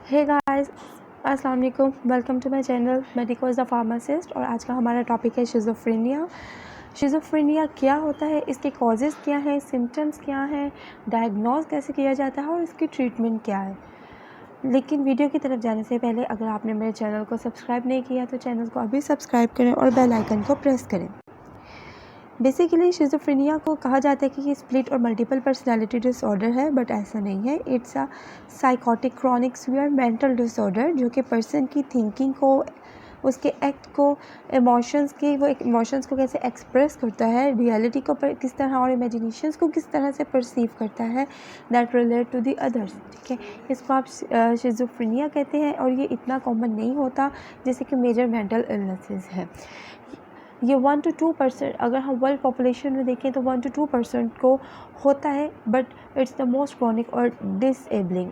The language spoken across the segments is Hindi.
हे गाइस, अस्सलाम वालेकुम। Welcome to my channel medico is the pharmacist. और आज का हमारा टॉपिक है शिज़ोफ्रेनिया। शिज़ोफ्रेनिया क्या होता है, इसके कॉजेज़ क्या हैं, सिम्टम्स क्या हैं, डायग्नोज कैसे किया जाता है और इसकी ट्रीटमेंट क्या है। लेकिन वीडियो की तरफ जाने से पहले अगर आपने मेरे चैनल को सब्सक्राइब नहीं किया तो चैनल को अभी सब्सक्राइब करें और बेल आइकन को प्रेस करें। बेसिकली शिज़ोफ्रेनिया को कहा जाता है कि ये स्प्लिट और मल्टीपल पर्सनालिटी डिसऑर्डर है, बट ऐसा नहीं है। It's a psychotic chronic severe mental disorder जो कि पर्सन की थिंकिंग को, उसके एक्ट को, इमोशंस को कैसे एक्सप्रेस करता है, रियलिटी को किस तरह और इमेजिनेशंस को किस तरह से परसीव करता है, that relate to the others. ठीक है, इसको आप शिज़ोफ्रेनिया कहते हैं और ये इतना कॉमन नहीं होता जैसे कि मेजर मेंटल इलनेसेस है। ये 1 to 2%, अगर हम वर्ल्ड पॉपुलेशन में देखें तो 1 to 2% को होता है, but it's the most chronic और डिसेबलिंग।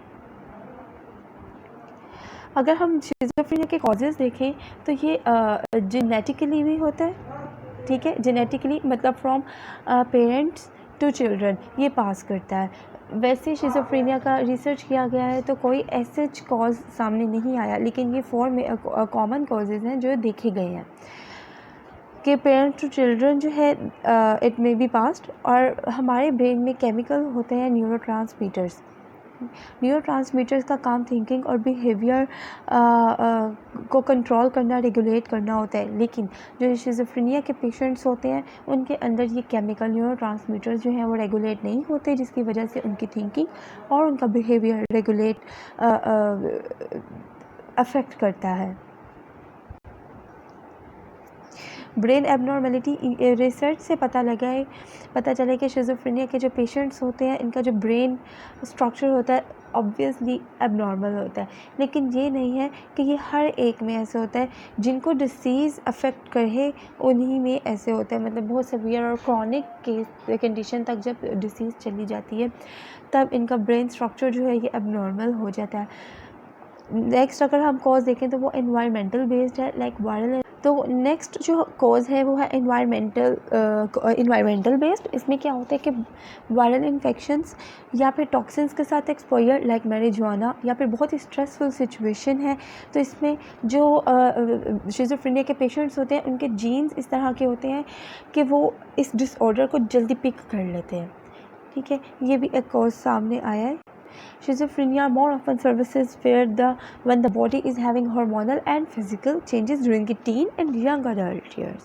अगर हम शिज़ोफ्रेनिया के कॉजेज़ देखें तो ये जेनेटिकली भी होता है। ठीक है, जेनेटिकली मतलब फ्रॉम पेरेंट्स टू चिल्ड्रन ये पास करता है। वैसे शिज़ोफ्रेनिया का रिसर्च किया गया है तो कोई ऐसे कॉज सामने नहीं आया, लेकिन ये 4 कॉमन कॉजेज़ हैं जो देखे गए हैं कि पेरेंट्स टू चिल्ड्रन जो है इट मे बी पास्ट। और हमारे ब्रेन में केमिकल होते हैं न्यूरोट्रांसमीटर्स का काम थिंकिंग और बिहेवियर को कंट्रोल करना, रेगुलेट करना होता है। लेकिन जो शिज़ोफ्रेनिया के पेशेंट्स होते हैं उनके अंदर ये केमिकल न्यूरोट्रांसमीटर्स जो हैं वो रेगुलेट नहीं होते, जिसकी वजह से उनकी थिंकिंग और उनका बिहेवियर रेगुलेट अफेक्ट करता है। ब्रेन एबनॉर्मेलिटी रिसर्च से पता चला कि शिज़ोफ्रेनिया के जो पेशेंट्स होते हैं इनका जो ब्रेन स्ट्रक्चर होता है ऑब्वियसली एबनॉर्मल होता है। लेकिन ये नहीं है कि ये हर एक में ऐसे होता है। जिनको डिसीज़ अफेक्ट करे उन्हीं में ऐसे होता है, मतलब बहुत सीवियर और क्रॉनिक केस कंडीशन तक जब डिसीज़ चली जाती है तब इनका ब्रेन स्ट्रक्चर जो है ये एबनॉर्मल हो जाता है। नेक्स्ट अगर हम कॉज देखें तो वो एनवायरमेंटल बेस्ड है, लाइक वायरल। तो नेक्स्ट जो कॉज है वो है इन्वायरमेंटल बेस्ड। इसमें क्या होता है कि वायरल इन्फेक्शंस या फिर टॉक्सिन्स के साथ एक्सपोजर, लाइक मैरिजुआना, या फिर बहुत ही स्ट्रेसफुल सिचुएशन है। तो इसमें जो शिज़ोफ्रेनिया के पेशेंट्स होते हैं उनके जीन्स इस तरह के होते हैं कि वो इस डिसऑर्डर को जल्दी पिक कर लेते हैं। ठीक है, ये भी एक कॉज सामने आया है। Schizophrenia more often surfaces when the body is having hormonal and physical changes during the teen and young adult years.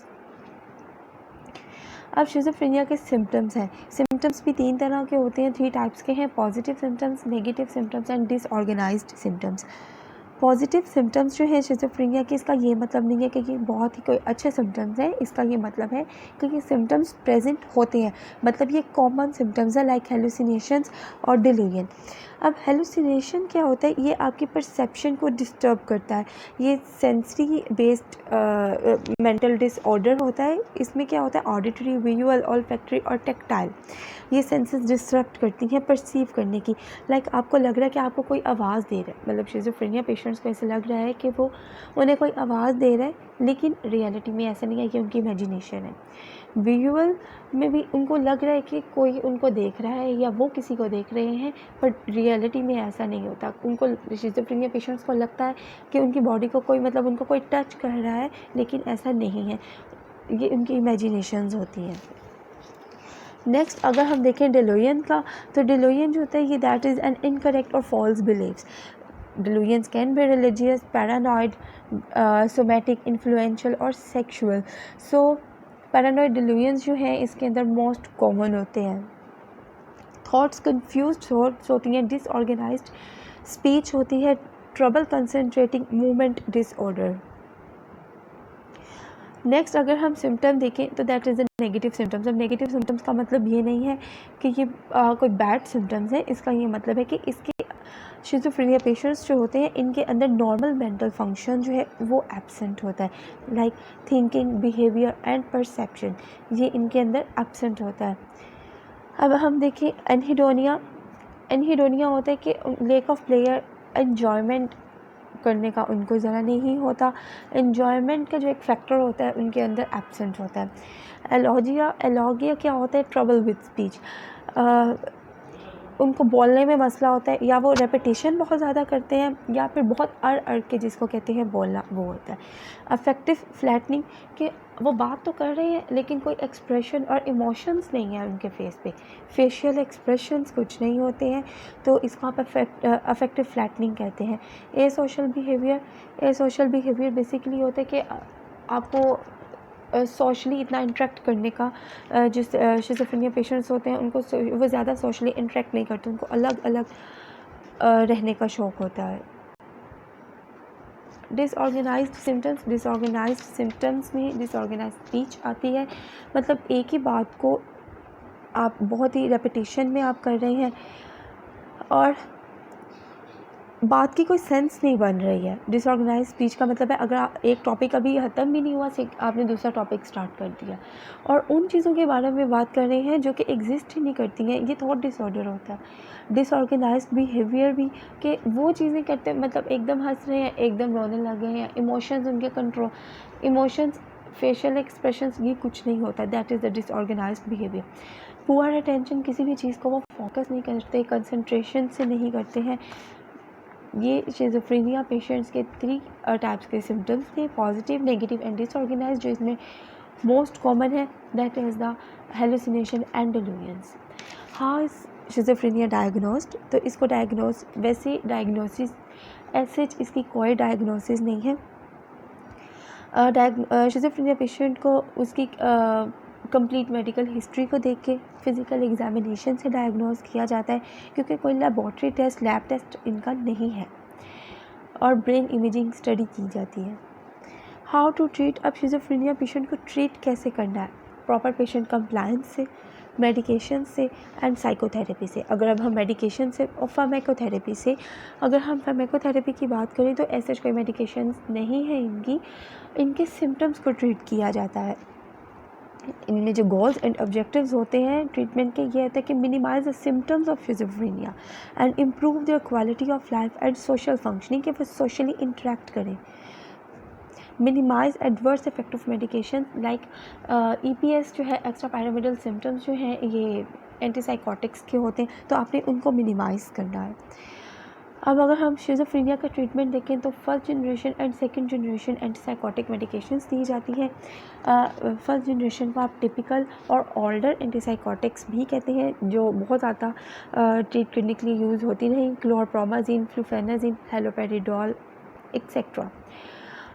अब शिज़ोफ्रेनिया के सिम्टम्स हैं। सिम्टम्स भी 3 तरह के होते हैं, 3 टाइप्स के हैं: positive symptoms, negative symptoms and disorganised symptoms. Positive symptoms जो है शिज़ोफ्रेनिया के, इसका ये मतलब नहीं है कि ये बहुत ही कोई अच्छे सिम्टम्स हैं। इसका ये मतलब है कि ये सिम्टम्स प्रेजेंट होते हैं, मतलब ये कॉमन सिम्टम्स है, लाइक हेलुसिनेशंस और डिलीरियन। अब हेलुसिनेशन क्या होता है, ये आपकी परसेप्शन को डिस्टर्ब करता है। ये सेंसरी बेस्ड मेंटल डिसऑर्डर होता है। इसमें क्या होता है, ऑडिटरी, विजुअल, ऑल्फैक्टरी और टेक्टाइल ये सेंसेस डिस्टर्ब करती हैं परसीव करने की। लाइक आपको लग रहा है कि आपको कोई आवाज़ दे रहा है, मतलब शिज़ोफ्रेनिया पेशेंट्स को ऐसे लग रहा है कि वो उन्हें कोई आवाज़ दे रहा है, लेकिन रियलिटी में ऐसा नहीं है, कि उनकी इमेजिनेशन है। विजुअल में भी उनको लग रहा है कि कोई उनको देख रहा है या वो किसी को देख रहे हैं, बट रियलिटी में ऐसा नहीं होता। उनको, शिज़ोफ्रेनिया पेशेंट्स को लगता है कि उनकी बॉडी को कोई, मतलब उनको कोई टच कर रहा है, लेकिन ऐसा नहीं है, ये उनकी इमेजिनेशंस होती हैं। नेक्स्ट अगर हम देखें डिलूजन का, तो डिलूजन जो होता है ये दैट इज़ एन इनकरेक्ट और false beliefs. Delusions can be religious, paranoid, somatic, influential और sexual. So paranoid delusions जो हैं इसके अंदर मोस्ट कॉमन होते हैं। थॉट्स कंफ्यूज्ड थॉट्स होती हैं, डिसऑर्गेनाइज्ड स्पीच होती है, trouble concentrating, movement disorder. Next अगर हम सिम्टम देखें तो that is the negative symptoms. अब नेगेटिव सिम्टम्स का मतलब ये नहीं है कि ये कोई बैड सिम्टम्स है। इसका ये मतलब है कि इसके शिज़ोफ्रेनिया पेशेंट्स जो होते हैं इनके अंदर नॉर्मल मेंटल फंक्शन जो है वो एब्सेंट होता है, like thinking, behaviour and perception, ये इनके अंदर एब्सेंट होता है। अब हम देखें एनहिडोनिया होता है कि लेक ऑफ प्लेयर, एन्जॉयमेंट करने का उनको ज़रा नहीं होता। एन्जॉयमेंट का जो एक फैक्टर होता है उनके अंदर एब्सेंट होता है। एलॉगिया क्या होता है, ट्रबल विद स्पीच, उनको बोलने में मसला होता है, या वो रेपिटेशन बहुत ज़्यादा करते हैं, या फिर बहुत अड़ के जिसको कहते हैं बोलना वो होता है। अफेक्टिव फ्लैटनिंग कि वो बात तो कर रहे हैं लेकिन कोई एक्सप्रेशन और इमोशंस नहीं है उनके फेस पे, फेशियल एक्सप्रेशंस कुछ नहीं होते हैं, तो इसको आप अफेक्टिव फ्लैटनिंग कहते हैं। ए सोशल बिहेवियर बेसिकली होता है कि आपको सोशली इतना इंटरेक्ट करने का जिस शिज़ोफ्रेनिया पेशेंट्स होते हैं उनको वो ज़्यादा सोशली इंटरेक्ट नहीं करते, उनको अलग अलग रहने का शौक़ होता है। डिसऑर्गेनाइज्ड सिम्टम्स में डिसऑर्गेनाइज्ड स्पीच आती है, मतलब एक ही बात को आप बहुत ही रेपिटेशन में आप कर रहे हैं और बात की कोई सेंस नहीं बन रही है। डिसऑर्गेनाइज्ड स्पीच का मतलब है अगर एक टॉपिक अभी ख़त्म भी नहीं हुआ आपने दूसरा टॉपिक स्टार्ट कर दिया और उन चीज़ों के बारे में बात कर रहे हैं जो कि एग्जिस्ट ही नहीं करती हैं, ये थॉट डिसऑर्डर होता है। डिसऑर्गेनाइज्ड बिहेवियर भी कि वो चीज़ें करते हैं, मतलब एकदम हंस रहे हैं, एकदम रोने लगे हैं, इमोशंस उनके कंट्रोल, इमोशंस, फेशियल एक्सप्रेशंस, ये कुछ नहीं होता, that is the disorganised behaviour. Poor attention, किसी भी चीज़ को वो फोकस नहीं करते, कंसंट्रेशन से नहीं करते हैं। ये शिज़ोफ्रेनिया पेशेंट्स के 3 टाइप्स के सिम्टम्स थे, पॉजिटिव, नेगेटिव एंड डिसऑर्गेनाइज्ड, जो इसमें मोस्ट कॉमन है that is the hallucination and delusions. How is schizophrenia diagnosed? तो इसको वैसे डायग्नोसिस एज इसकी कोई डायग्नोसिस नहीं है। शिज़ोफ्रेनिया पेशेंट को उसकी कंप्लीट मेडिकल हिस्ट्री को देख के फिज़िकल एग्जामिनेशन से डायग्नोज किया जाता है, क्योंकि कोई लेबॉर्ट्री टेस्ट, लैब टेस्ट इनका नहीं है, और ब्रेन इमेजिंग स्टडी की जाती है। How to treat? अब शिज़ोफ्रेनिया पेशेंट को ट्रीट कैसे करना है? प्रॉपर पेशेंट कंप्लायंस से, मेडिकेशन से एंड साइकोथेरेपी से। अगर अब हम मेडिकेशन से और फार्माकोथेरेपी से, अगर हम फार्माकोथेरेपी की बात करें तो ऐसे कोई मेडिकेशन नहीं है इनके सिम्टम्स को ट्रीट किया जाता है। इनमें जो गोल्स एंड ऑब्जेक्टिव्स होते हैं ट्रीटमेंट के, ये होता है कि minimise the symptoms of schizophrenia and improve their quality of life and social functioning, कि वो सोशली इंटरेक्ट करें। Minimise adverse effect of medication like EPS जो है, एक्स्ट्रा पैरामिडल सिम्टम्स जो हैं ये एंटीसाइकोटिक्स के होते हैं, तो आपने उनको मिनिमाइज़ करना है। अब अगर हम शिज़ोफ्रेनिया का ट्रीटमेंट देखें तो first generation and second generation antipsychotic medications दी जाती हैं। फर्स्ट जनरेशन को आप टिपिकल और ओल्डर एंटीसाइकोटिक्स भी कहते हैं, जो बहुत ज़्यादा ट्रीट करने के लिए यूज़ होती नहीं, chlorpromazine, fluphenazine, haloperidol etcetera.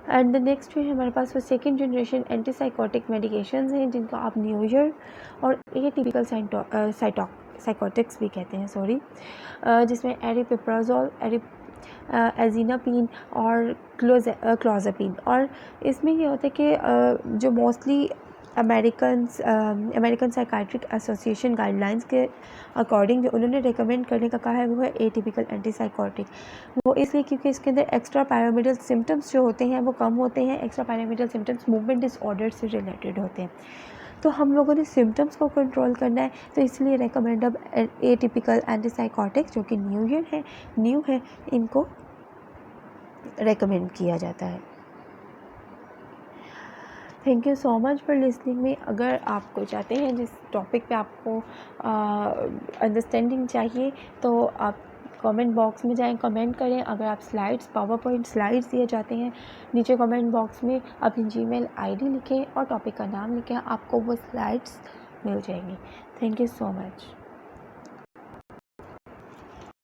And the next जो है हमारे पास वो सेकेंड जनरेशन एंटीसाइकोटिक मेडिकेशंस हैं, जिनको आप न्यूयर और एटिपिकल साइकोटिक्स भी कहते हैं, जिसमें एरिपिप्राजोल, एजिनापिन और क्लोज़ापिन। और इसमें ये होता है कि जो mostly American psychiatric association guidelines के अकॉर्डिंग जो उन्होंने रिकमेंड करने का कहा है वो है एटिपिकल एंटीसाइकोटिक। वो इसलिए क्योंकि इसके अंदर एक्स्ट्रा पैरामिडल सिम्टम्स जो होते हैं वो कम होते हैं। Extra pyramidal symptoms movement disorder से रिलेटेड होते हैं, तो हम लोगों ने सिम्टम्स को कंट्रोल करना है, तो इसलिए रेकमेंड अब एटिपिकल एंटीसाइकोटिक जो कि न्यू है इनको रेकमेंड किया जाता है। Thank you so much for listening में। अगर आपको चाहते हैं जिस टॉपिक पे आपको अंडरस्टैंडिंग चाहिए तो आप कमेंट बॉक्स में जाएं, कमेंट करें। अगर आप पावर पॉइंट स्लाइड्स दिए जाते हैं नीचे कमेंट बॉक्स में अपनी जीमेल ID लिखें और टॉपिक का नाम लिखें, आपको वो स्लाइड्स मिल जाएंगी। Thank you so much.